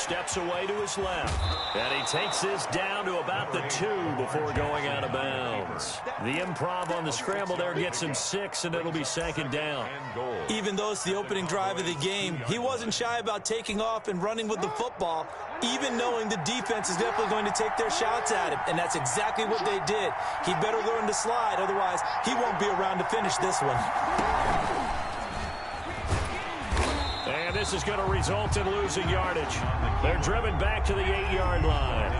steps away to his left. And he takes this down to about the 2 before going out of bounds. The improv on the scramble there gets him 6, and it'll be second down. Even though it's the opening drive of the game, he wasn't shy about taking off and running with the football, even knowing the defense is definitely going to take their shots at him. And that's exactly what they did. He better learn to slide, otherwise he won't be around to finish this one. And this is going to result in losing yardage. They're driven back to the 8-yard line.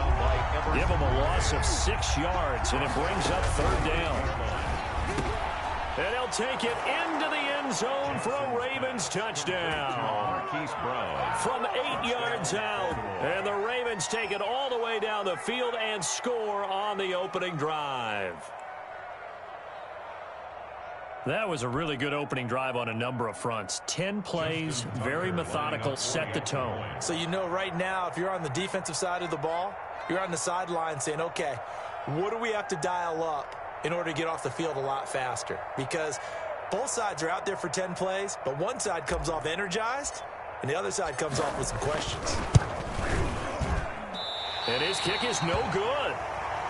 Give them a loss of 6 yards, and it brings up third down. And he'll take it into the end zone for a Ravens touchdown. From 8 yards out. And the Ravens take it all the way down the field and score on the opening drive. That was a really good opening drive on a number of fronts. 10 plays, very methodical, set the tone. So you know right now, if you're on the defensive side of the ball, you're on the sideline saying, okay, what do we have to dial up in order to get off the field a lot faster? Because both sides are out there for 10 plays, but one side comes off energized, and the other side comes off with some questions. And his kick is no good.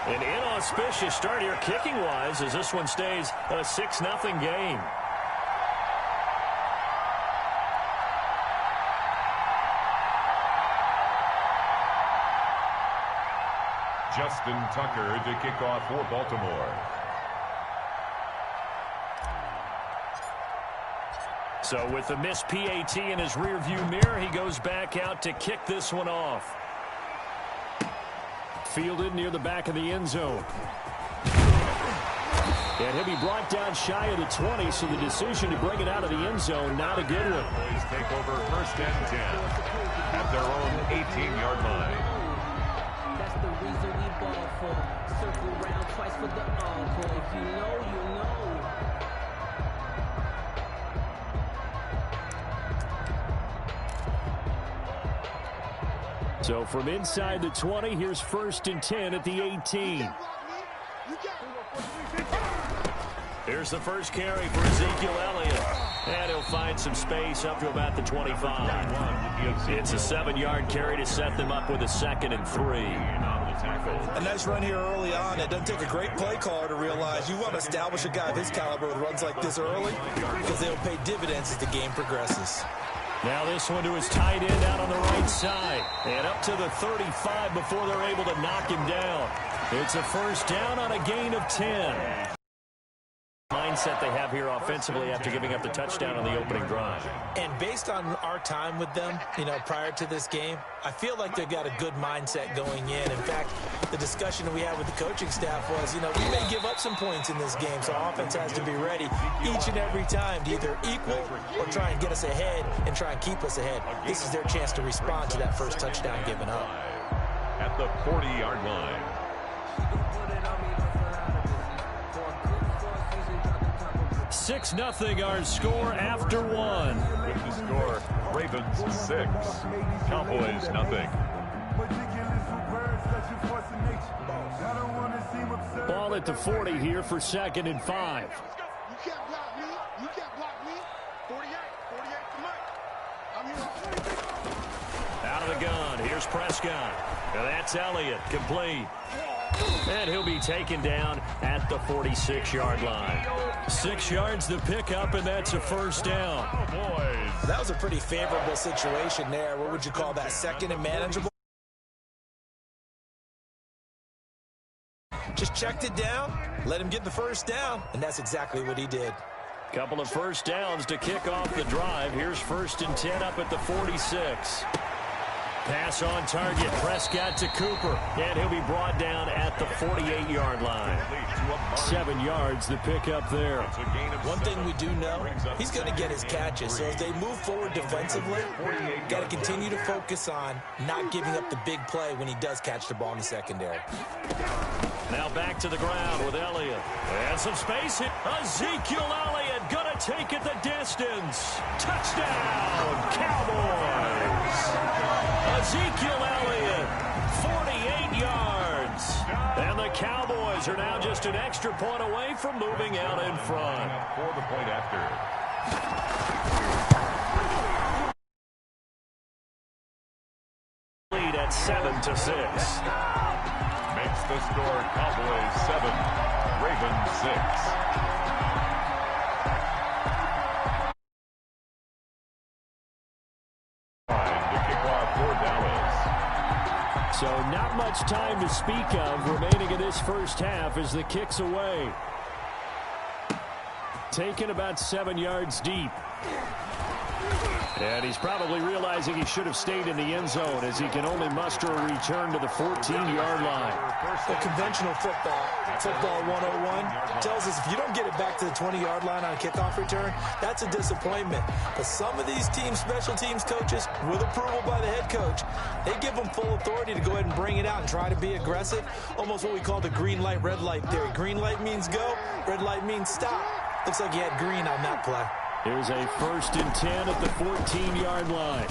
An inauspicious start here kicking-wise as this one stays a 6-0 game. Justin Tucker to kick off for Baltimore. So with the missed PAT in his rearview mirror, he goes back out to kick this one off. Fielded near the back of the end zone. And he'll be brought down shy of the 20, so the decision to bring it out of the end zone, not a good one. Boys take over first and 10 at their own 18-yard line. That's the reason we ball for. Circle round twice for the encore. If you know, you know. So from inside the 20, here's first and 10 at the 18. Here's the first carry for Ezekiel Elliott. And he'll find some space up to about the 25. It's a 7-yard carry to set them up with a 2nd and 3. A nice run here early on. It doesn't take a great play caller to realize you want to establish a guy of his caliber with runs like this early because they'll pay dividends as the game progresses. Now this one to his tight end out on the right side. And up to the 35 before they're able to knock him down. It's a first down on a gain of 10. Mindset they have here offensively after giving up the touchdown on the opening drive. And based on our time with them, prior to this game, I feel like they've got a good mindset going in. In fact, the discussion that we had with the coaching staff was, we may give up some points in this game, so offense has to be ready each and every time to either equal or try and get us ahead and try and keep us ahead. This is their chance to respond to that first touchdown given up. At the 40-yard line. 6-0 our score after one. With the score, Ravens 6, Cowboys 0. Ball at the 40 here for 2nd and 5. You can't block me. You can't block me. 48 to Mike. I'm here on 40. Out of the gun. Here's Prescott. Now that's Elliott. Complete. And he'll be taken down at the 46-yard line. 6 yards to pick up, and that's a first down. That was a pretty favorable situation there. What would you call that, 2nd and manageable? Just checked it down, let him get the first down, and that's exactly what he did. Couple of first downs to kick off the drive. Here's first and 10 up at the 46. Pass on target, Prescott to Cooper, and he'll be brought down at the 48-yard line. 7 yards to pick up there. One thing we do know, he's going to get his catches, so as they move forward defensively, got to continue to focus on not giving up the big play when he does catch the ball in the secondary. Now back to the ground with Elliott. And some space. Ezekiel Elliott going to take it the distance. Touchdown, Cowboys. Ezekiel Elliott, 48 yards. And the Cowboys are now just an extra point away from moving out in front. For the point after. It's 7-6. Makes the score Cowboys 7, Ravens 6. So not much time to speak of remaining in this first half as the kick's away. Taken about 7 yards deep. And he's probably realizing he should have stayed in the end zone as he can only muster a return to the 14-yard line. The conventional football 101, tells us if you don't get it back to the 20-yard line on a kickoff return, that's a disappointment. But some of these special teams coaches, with approval by the head coach, they give them full authority to go ahead and bring it out and try to be aggressive. Almost what we call the green light, red light theory. Green light means go, red light means stop. Looks like he had green on that play. Here's a 1st and 10 at the 14-yard line.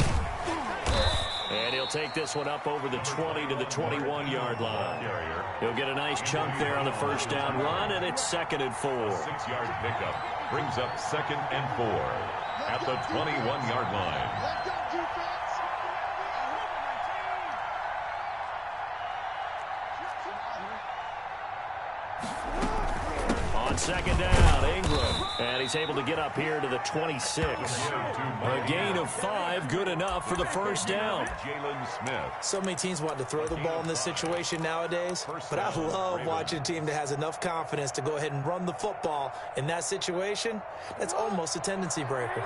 And he'll take this one up over the 20 to the 21-yard line. He'll get a nice chunk there on the first down run, and it's 2nd and 4. 6-yard pickup brings up 2nd and 4 at the 21-yard line. Let's go, defense. On 2nd down, Ingram. And he's able to get up here to the 26. A gain of 5, good enough for the first down. Jalen Smith. So many teams want to throw the ball in this situation nowadays, but I love watching a team that has enough confidence to go ahead and run the football in that situation. That's almost a tendency breaker.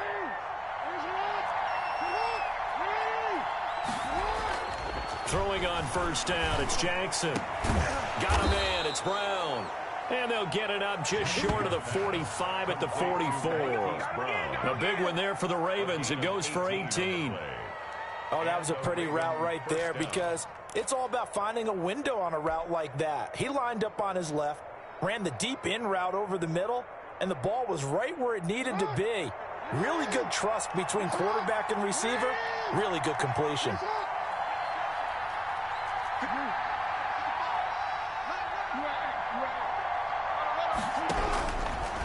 Throwing on first down, it's Jackson. Got a man, it's Brown. And they'll get it up just short of the 45 at the 44. A big one there for the Ravens. It goes for 18. Oh, that was a pretty route right there because it's all about finding a window on a route like that. He lined up on his left, ran the deep in route over the middle, and the ball was right where it needed to be. Really good trust between quarterback and receiver. Really good completion.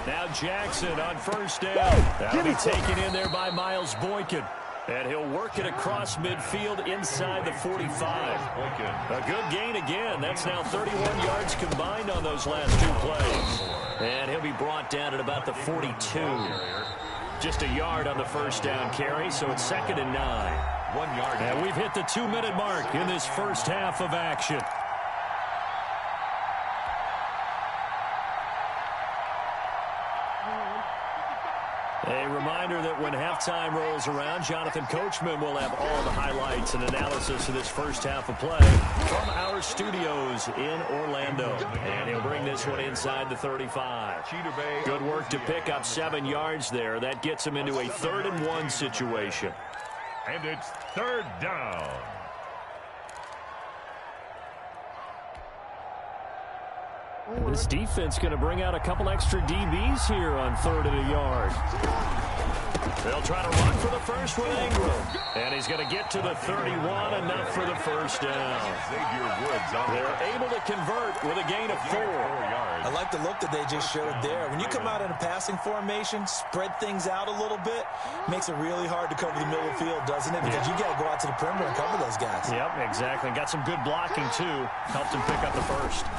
Now Jackson on first down. That'll be taken in there by Miles Boykin. And he'll work it across midfield inside the 45. A good gain again. That's now 31 yards combined on those last 2 plays. And he'll be brought down at about the 42. Just a yard on the first down carry, so it's 2nd and 9. 1 yard. And we've hit the 2-minute mark in this first half of action. A reminder that when halftime rolls around, Jonathan Coachman will have all the highlights and analysis of this first half of play from our studios in Orlando. And he'll bring this one inside the 35. Good work to pick up 7 yards there. That gets him into a 3rd and 1 situation. And it's 3rd down. This defense going to bring out a couple extra DBs here on 3rd and a yard. They'll try to run for the first with Ingram. And he's going to get to the 31, enough for the first down. They're able to convert with a gain of 4. I like the look that they just showed there. When you come out in a passing formation, spread things out a little bit, makes it really hard to cover the middle of the field, doesn't it? Because you got to go out to the perimeter and cover those guys. Yep, exactly. Got some good blocking, too. Helped him pick up the first.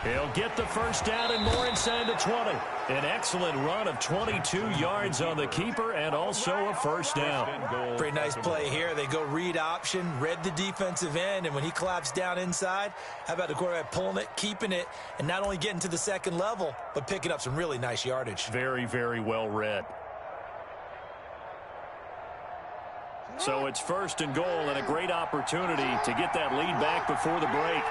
He'll get the first down and more inside the 20. An excellent run of 22 yards on the keeper and also a first down. Pretty nice play here. They go read option, read the defensive end, and when he collapsed down inside, how about the quarterback pulling it, keeping it, and not only getting to the second level, but picking up some really nice yardage. Very, very well read. So it's 1st and goal and a great opportunity to get that lead back before the break.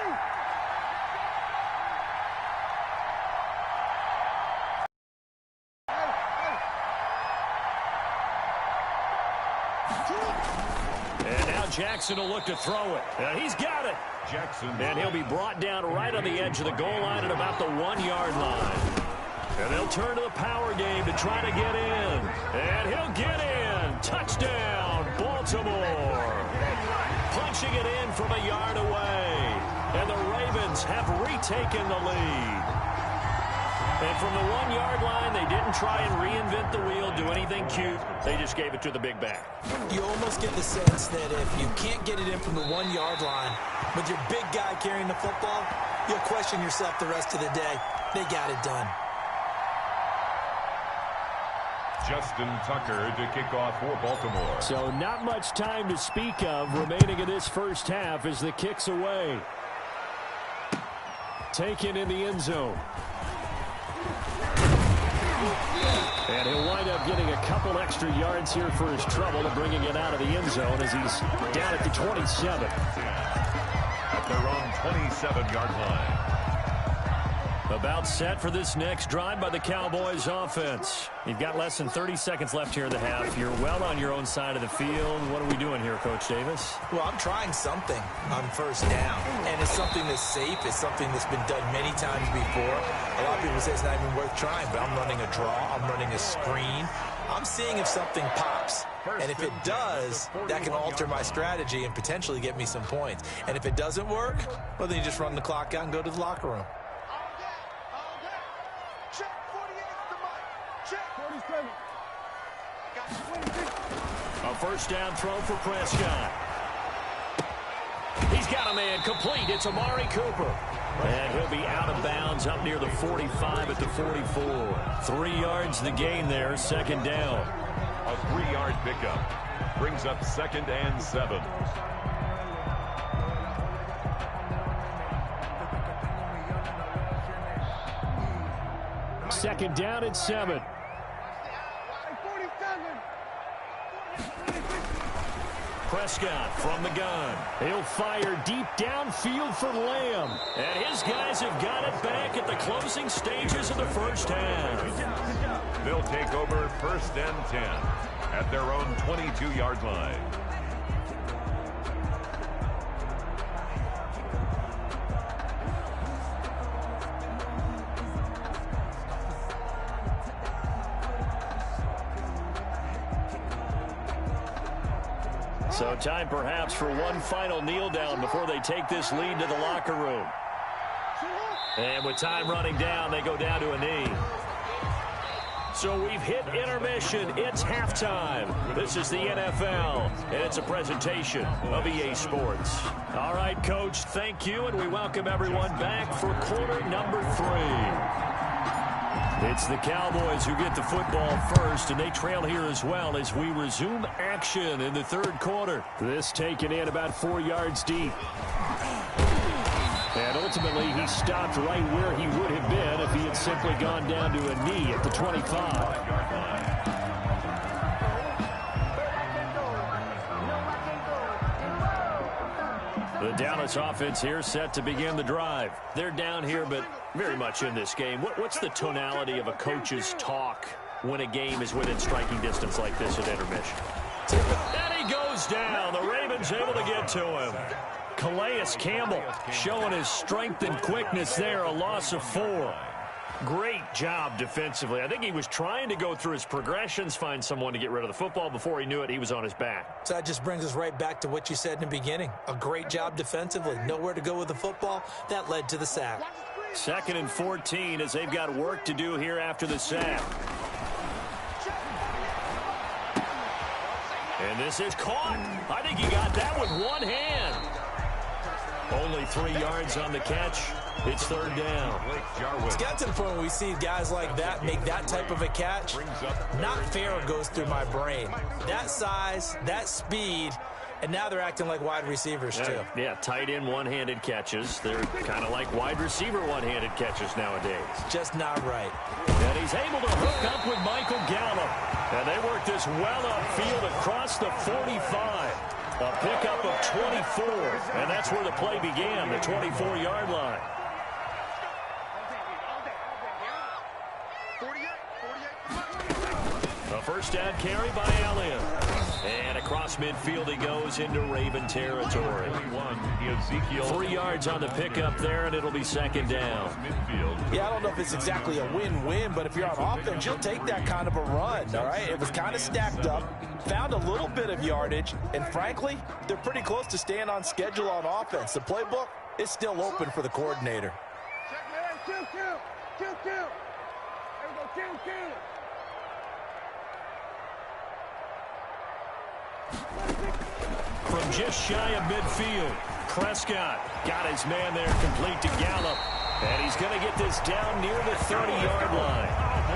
And now Jackson will look to throw it. He's got it. Jackson. And he'll be brought down right on the edge of the goal line at about the 1-yard line. And they'll turn to the power game to try to get in. And he'll get in. Touchdown, Baltimore. Punching it in from a yard away. And the Ravens have retaken the lead. And And from the 1-yard line, they didn't try and reinvent the wheel, do anything cute. They just gave it to the big back. You almost get the sense that if you can't get it in from the 1-yard line with your big guy carrying the football, you'll question yourself the rest of the day. They got it done. Justin Tucker to kick off for Baltimore. So not much time to speak of remaining in this first half as the kick's away. Taken in the end zone. And he'll wind up getting a couple extra yards here for his trouble and bringing it out of the end zone as he's down at the 27. At their own 27-yard line. About set for this next drive by the Cowboys offense. You've got less than 30 seconds left here in the half. You're well on your own side of the field. What are we doing here, Coach Davis? Well, I'm trying something on first down, and it's something that's safe. It's something that's been done many times before. A lot of people say it's not even worth trying, but I'm running a draw. I'm running a screen. I'm seeing if something pops. And if it does, that can alter my strategy and potentially get me some points. And if it doesn't work, well, then you just run the clock out and go to the locker room. Check 48 to Mike. Check 47. Got 26. A first down throw for Prescott. He's got a man complete. It's Amari Cooper. And he'll be out of bounds up near the 45 at the 44. 3 yards the gain there, second down. A 3-yard pickup brings up 2nd and 7. Second down and 7. Prescott from the gun. He'll fire deep downfield for Lamb. And his guys have got it back at the closing stages of the first half. They'll take over 1st and 10 at their own 22-yard line. So time perhaps for one final kneel down before they take this lead to the locker room. And with time running down, they go down to a knee. So we've hit intermission. It's halftime. This is the NFL, and it's a presentation of EA Sports. All right, Coach, thank you, and we welcome everyone back for quarter number 3. It's the Cowboys who get the football first, and they trail here as well as we resume action in the third quarter. This taken in about 4 yards deep. And ultimately, he stopped right where he would have been if he had simply gone down to a knee at the 25. The Dallas offense here set to begin the drive. They're down here, but very much in this game. What's the tonality of a coach's talk when a game is within striking distance like this at intermission? And he goes down. The Ravens able to get to him. Calais Campbell showing his strength and quickness there, a loss of 4. Great job defensively. I think he was trying to go through his progressions, find someone to get rid of the football. Before he knew it, he was on his back. So that just brings us right back to what you said in the beginning. A great job defensively. Nowhere to go with the football. That led to the sack. 2nd and 14 as they've got work to do here after the sack. And this is caught. I think he got that with one hand. Only 3 yards on the catch. It's third down. It's got to the point where we see guys like that make that type of a catch. Not fair goes through my brain. That size, that speed, and now they're acting like wide receivers too. Yeah, tight end one-handed catches. They're kind of like wide receiver one-handed catches nowadays. Just not right. And he's able to hook up with Michael Gallup. And they work this well upfield across the 45. A pickup of 24, and that's where the play began, the 24-yard line. 48. A first down carry by Elliott. And across midfield he goes into Raven territory. 3 yards on the pickup there, and it'll be second down. Yeah, I don't know if it's exactly a win-win, but if you're on offense, you'll take that kind of a run, all right? It was kind of stacked up, found a little bit of yardage, and frankly, they're pretty close to staying on schedule on offense. The playbook is still open for the coordinator. From just shy of midfield, Prescott got his man there complete to Gallup. And he's going to get this down near the 30-yard line.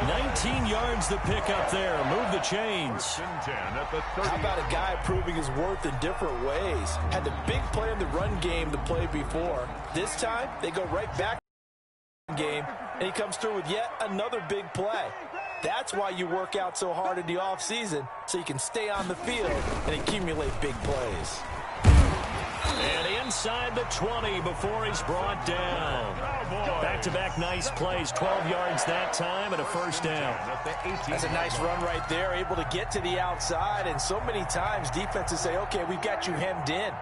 19 yards the pick up there. Move the chains. How about a guy proving his worth in different ways? Had the big play in the run game to play before. This time, they go right back to the game, and he comes through with yet another big play. That's why you work out so hard in the offseason, so you can stay on the field and accumulate big plays. And inside the 20 before he's brought down. Back-to-back nice plays, 12 yards that time and a first down. That's a nice run right there, able to get to the outside. And so many times defenses say, okay, we've got you hemmed in.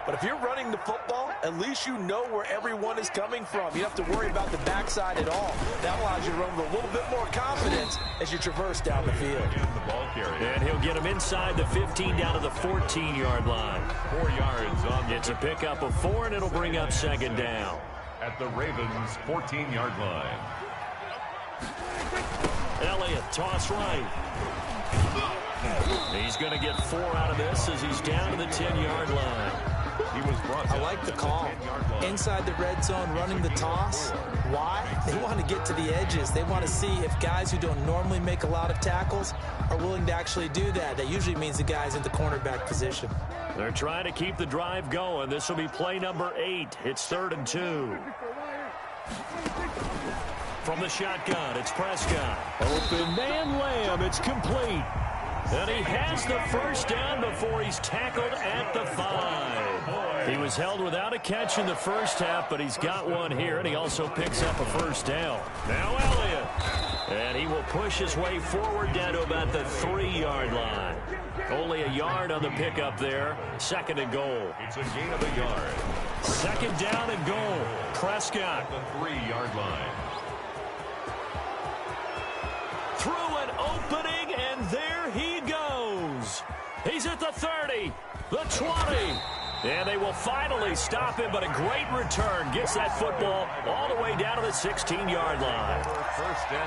But if you're running the football, at least you know where everyone is coming from. You don't have to worry about the backside at all. That allows you to run with a little bit more confidence as you traverse down the field. And he'll get him inside the 15 down to the 14-yard line. 4 yards on the It's a pickup of 4, and it'll bring up second down. at the Ravens' 14-yard line. Elliott, toss right. He's going to get 4 out of this as he's down to the 10-yard line. He was brought I like the call. Inside the red zone, running the toss. Why? They want to get to the edges. They want to see if guys who don't normally make a lot of tackles are willing to actually do that. That usually means the guy's in the cornerback position. They're trying to keep the drive going. This will be play number 8. It's 3rd and 2. From the shotgun, it's Prescott. Open man Lamb. It's complete. And he has the first down before he's tackled at the 5. He was held without a catch in the first half, but he's got one here, and he also picks up a first down. Now Elliott. And he will push his way forward down to about the 3-yard line. Only a yard on the pickup there. 2nd and goal. It's a gain of a yard. 2nd down and goal. Prescott. At the 3-yard line. Through an opening, and there he goes. He's at the 30, the 20. And they will finally stop him, but a great return. Gets that football all the way down to the 16-yard line.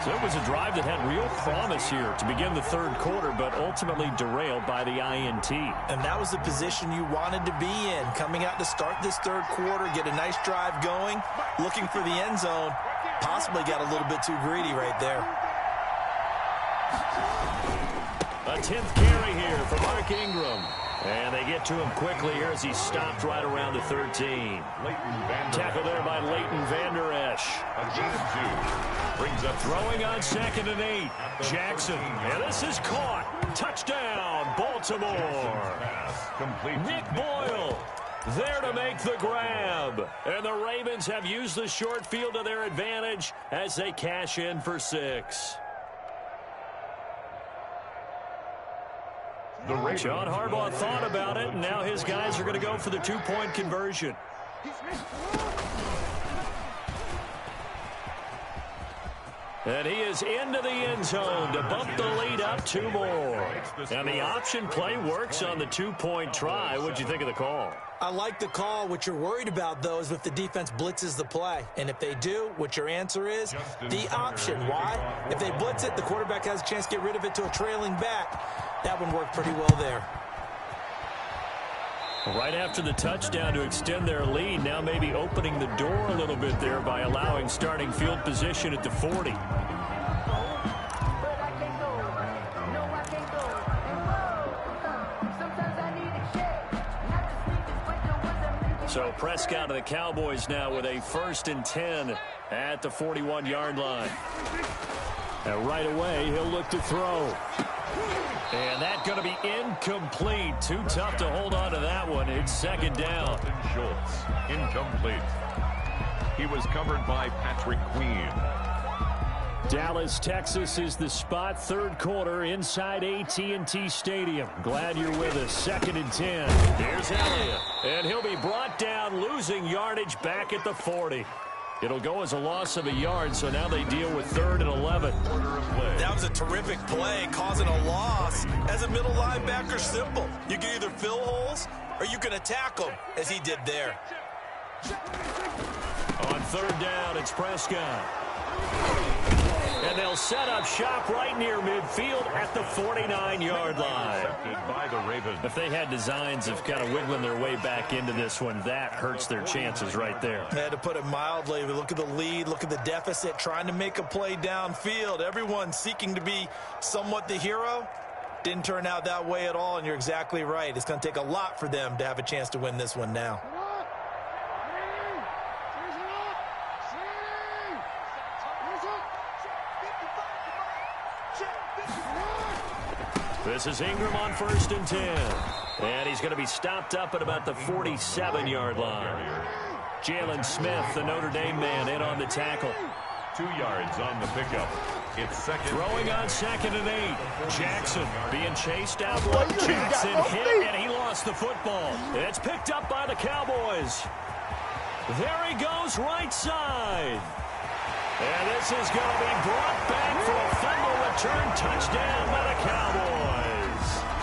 So it was a drive that had real promise here to begin the 3rd quarter, but ultimately derailed by the INT. And that was the position you wanted to be in. Coming out to start this 3rd quarter, get a nice drive going, looking for the end zone. Possibly got a little bit too greedy right there. A 10th carry here for Mark Ingram. And they get to him quickly here as he stopped right around the 13. Tackle there by Leighton Vander Esch. A gain of 2. Brings up throwing on 2nd and 8. Jackson. And this is caught. Touchdown, Baltimore. Nick Boyle there to make the grab. And the Ravens have used the short field to their advantage as they cash in for 6. John Harbaugh thought about it, and now his guys are going to go for the 2-point conversion. And he is into the end zone to bump the lead up 2 more. And the option play works on the 2-point try. What'd you think of the call? I like the call. What you're worried about, though, is if the defense blitzes the play. And if they do, what your answer is, the option. Why? If they blitz it, the quarterback has a chance to get rid of it to a trailing back. That one worked pretty well there. Right after the touchdown to extend their lead, now maybe opening the door a little bit there by allowing starting field position at the 40. So Prescott of the Cowboys now with a 1st and 10 at the 41-yard line. And right away, he'll look to throw. And that's going to be incomplete. Too tough to hold on to that one. It's 2nd down. Schultz, incomplete. He was covered by Patrick Queen. Dallas, Texas is the spot. 3rd quarter inside AT&T Stadium. Glad you're with us. 2nd and 10. Here's Elliott. And he'll be brought down, losing yardage back at the 40. It'll go as a loss of a yard, so now they deal with 3rd and 11. That was a terrific play, causing a loss. As a middle linebacker, simple. You can either fill holes or you can attack them, as he did there. On 3rd down, it's Prescott. And they'll They'll set up shop right near midfield at the 49-yard line. By the Ravens. If they had designs of kind of wiggling their way back into this one, that hurts their chances right there. I had to put it mildly. Look at the lead, look at the deficit, trying to make a play downfield. Everyone seeking to be somewhat the hero. Didn't turn out that way at all, and you're exactly right. It's going to take a lot for them to have a chance to win this one now. This is Ingram on 1st and 10. And he's going to be stopped up at about the 47-yard line. Jalen Smith, the Notre Dame man, in on the tackle. 2 yards on the pickup. It's second. Throwing on 2nd and 8. Jackson being chased out. Jackson hit, and he lost the football. It's picked up by the Cowboys. There he goes, right side. And this is going to be brought back for a fumble return touchdown by the Cowboys.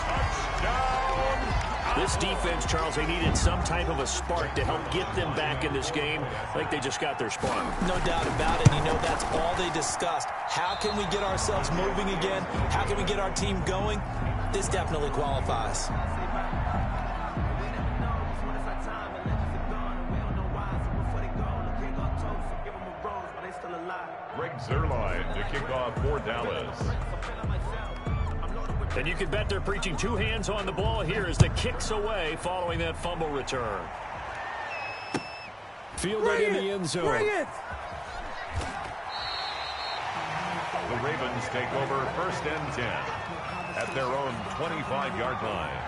Touchdown. This defense, Charles, they needed some type of a spark to help get them back in this game. I think they just got their spark. No doubt about it. You know, that's all they discussed. How can we get ourselves moving again? How can we get our team going? This definitely qualifies. Greg Zuerlein to kick off for Dallas. And you can bet they're preaching 2 hands on the ball here as the kick's away following that fumble return. Fielded in the end zone. The Ravens take over 1st and 10 at their own 25-yard line.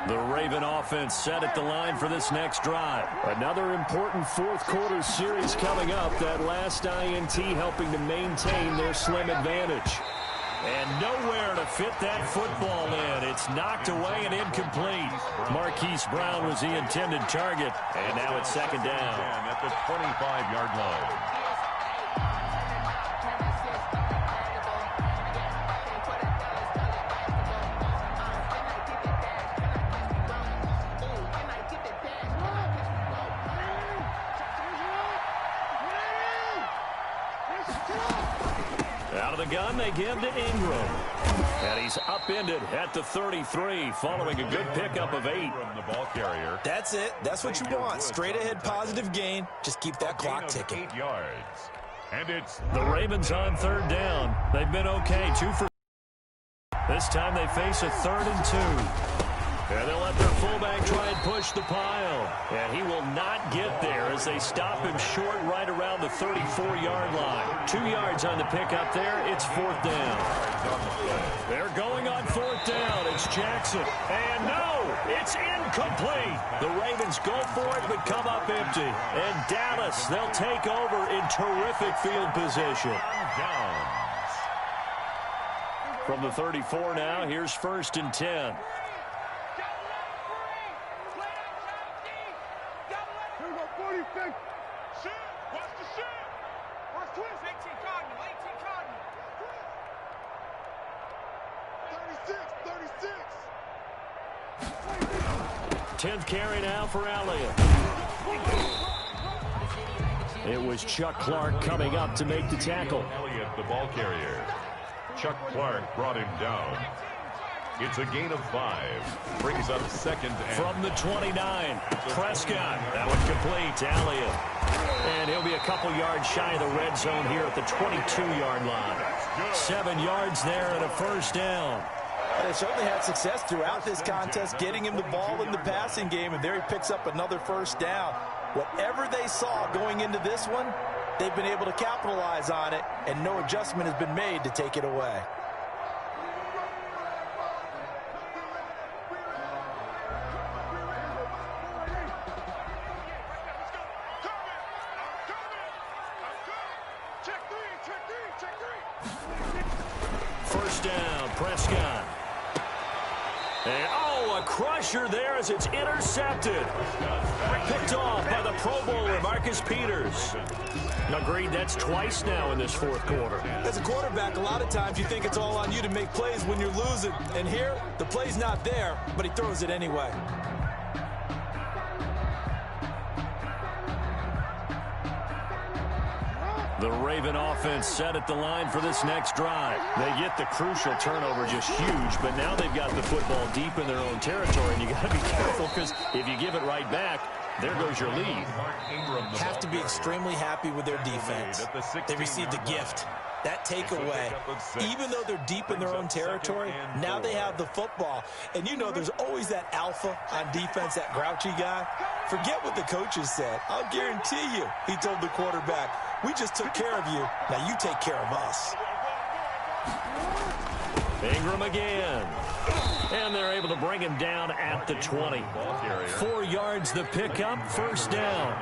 The Raven offense set at the line for this next drive. Another important 4th quarter series coming up. That last INT helping to maintain their slim advantage. And nowhere to fit that football in. It's knocked away and incomplete. Marquise Brown was the intended target. And now it's 2nd down. At the 25-yard line. Out of the gun, they give to Ingram. And he's upended at the 33 following a good pickup of 8. From the ball carrier. That's it. That's what you want. Straight ahead positive gain. Just keep that clock ticking. 8 yards. And it's the Ravens on 3rd down. They've been okay. 2 for. This time they face a 3rd and 2. And they'll let their fullback try and push the pile. And he will not get there as they stop him short right around the 34-yard line. 2 yards on the pickup there. It's 4th down. They're going on 4th down. It's Jackson. And no, it's incomplete. The Ravens go for it but come up empty. And Dallas, they'll take over in terrific field position. From the 34 now, here's 1st and 10. Watch the shit. Watch twist. 18 Cardinal. 36. 10th carry now for Elliott. It was Chuck Clark coming up to make the tackle. Elliott, the ball carrier. Chuck Clark brought him down. It's a gain of 5. Brings up 2nd and. From the 29, Prescott. That one complete to Elliott. And he'll be a couple yards shy of the red zone here at the 22-yard line. 7 yards there and a 1st down. They certainly had success throughout this contest, getting him the ball in the passing game, and there he picks up another 1st down. Whatever they saw going into this one, they've been able to capitalize on it, and no adjustment has been made to take it away. Prescott. And, oh, a crusher there as it's intercepted. Picked off by the Pro Bowler, Marcus Peters. Agreed, that's twice now in this 4th quarter. As a quarterback, a lot of times you think it's all on you to make plays when you're losing. And here, the play's not there, but he throws it anyway. The Raven offense set at the line for this next drive. They get the crucial turnover just huge, but now they've got the football deep in their own territory, and you got to be careful because if you give it right back, there goes your lead. Have to be extremely happy with their defense. They received a gift. That takeaway, even though they're deep in their own territory, now they have the football. And you know there's always that alpha on defense, that grouchy guy. Forget what the coaches said. I'll guarantee you, he told the quarterback, we just took care of you. Now you take care of us. Ingram again. And they're able to bring him down at the 20. 4 yards the pickup, first down.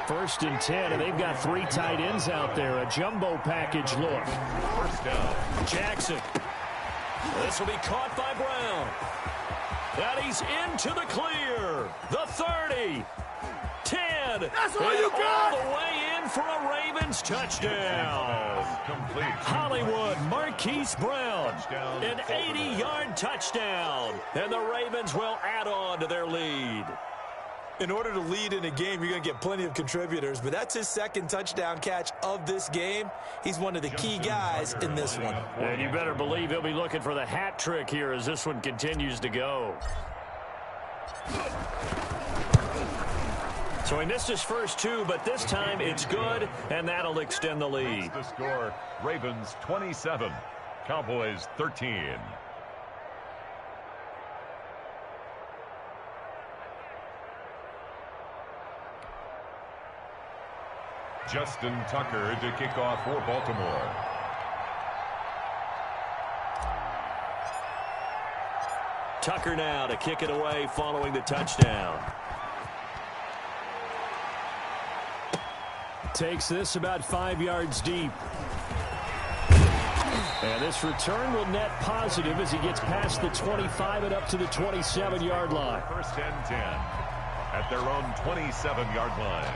1st and 10, and they've got 3 tight ends out there. A jumbo package look. First down. Jackson. This will be caught by Brown. And he's into the clear. The 30. 10. That's all you got. All the way in for a Ravens touchdown. Complete. Hollywood Marquise Brown. An 80-yard touchdown. And the Ravens will add on to their lead. In order to lead in a game, you're going to get plenty of contributors, but that's his 2nd touchdown catch of this game. He's one of the key guys in this one. And you better believe he'll be looking for the hat trick here as this one continues to go. So he missed his first 2, but this time it's good, and that'll extend the lead. The score, Ravens 27, Cowboys 13. Justin Tucker to kick off for Baltimore. Tucker now to kick it away following the touchdown. Takes this about 5 yards deep. And this return will net positive as he gets past the 25 and up to the 27-yard line. 1st and 10 at their own 27-yard line.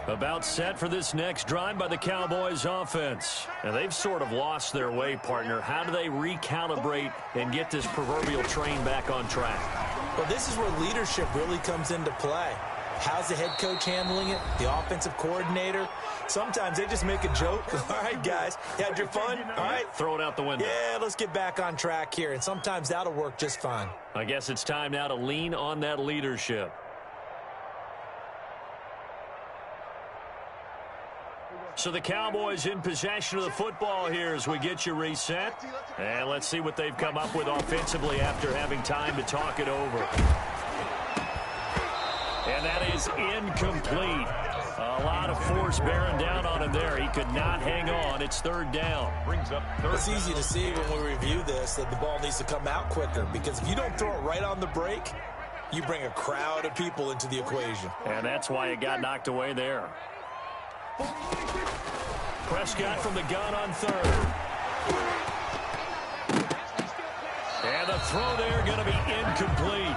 About set for this next drive by the Cowboys offense. And they've sort of lost their way, partner. How do they recalibrate and get this proverbial train back on track? Well, this is where leadership really comes into play. How's the head coach handling it? The offensive coordinator? Sometimes they just make a joke. All right, guys, you had your fun? All right. Throw it out the window. Yeah, let's get back on track here. And sometimes that'll work just fine. I guess it's time now to lean on that leadership. So the Cowboys in possession of the football here as we get you reset. And let's see what they've come up with offensively after having time to talk it over. And that is incomplete. A lot of force bearing down on him there. He could not hang on. It's 3rd down. Brings up 3rd. It's easy to see when we review this that the ball needs to come out quicker, because if you don't throw it right on the break, you bring a crowd of people into the equation. And that's why it got knocked away there. Prescott from the gun on 3rd. And the throw there going to be incomplete.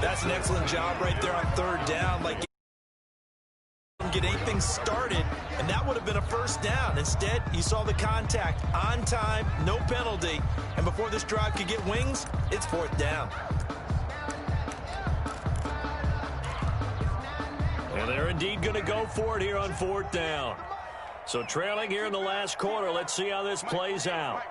That's an excellent job right there on 3rd down. Like, get anything started, and that would have been a 1st down. Instead, you saw the contact on time, no penalty. And before this drive could get wings, it's 4th down. And they're indeed going to go for it here on 4th down. So trailing here in the last quarter. Let's see how this plays out.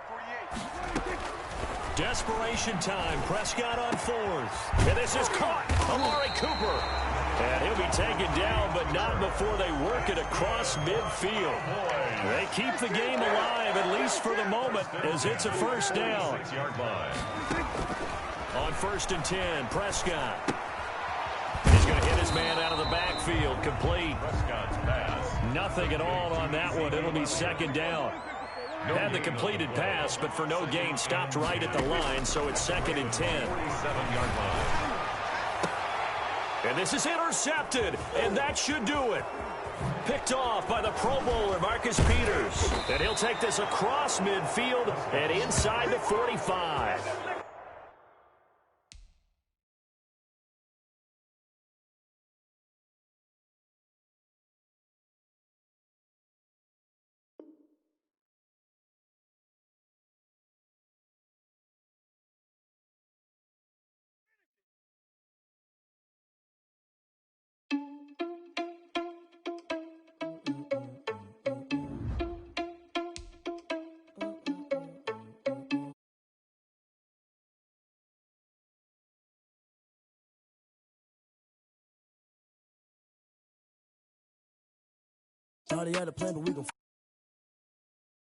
Desperation time. Prescott on 4th. And this is caught. Amari Cooper. And he'll be taken down, but not before they work it across midfield. They keep the game alive, at least for the moment, as it's a 1st down. 6-yard line. On 1st and 10, Prescott. He's going to hit his man out of the backfield. Complete. Prescott's pass. Nothing at all on that one. It'll be 2nd down. Had the completed pass, but for no gain, stopped right at the line, so it's 2nd and 10. 47-yard line. And this is intercepted, and that should do it. Picked off by the Pro Bowler, Marcus Peters. And he'll take this across midfield and inside the 45. Shawty had a plan, but we gon'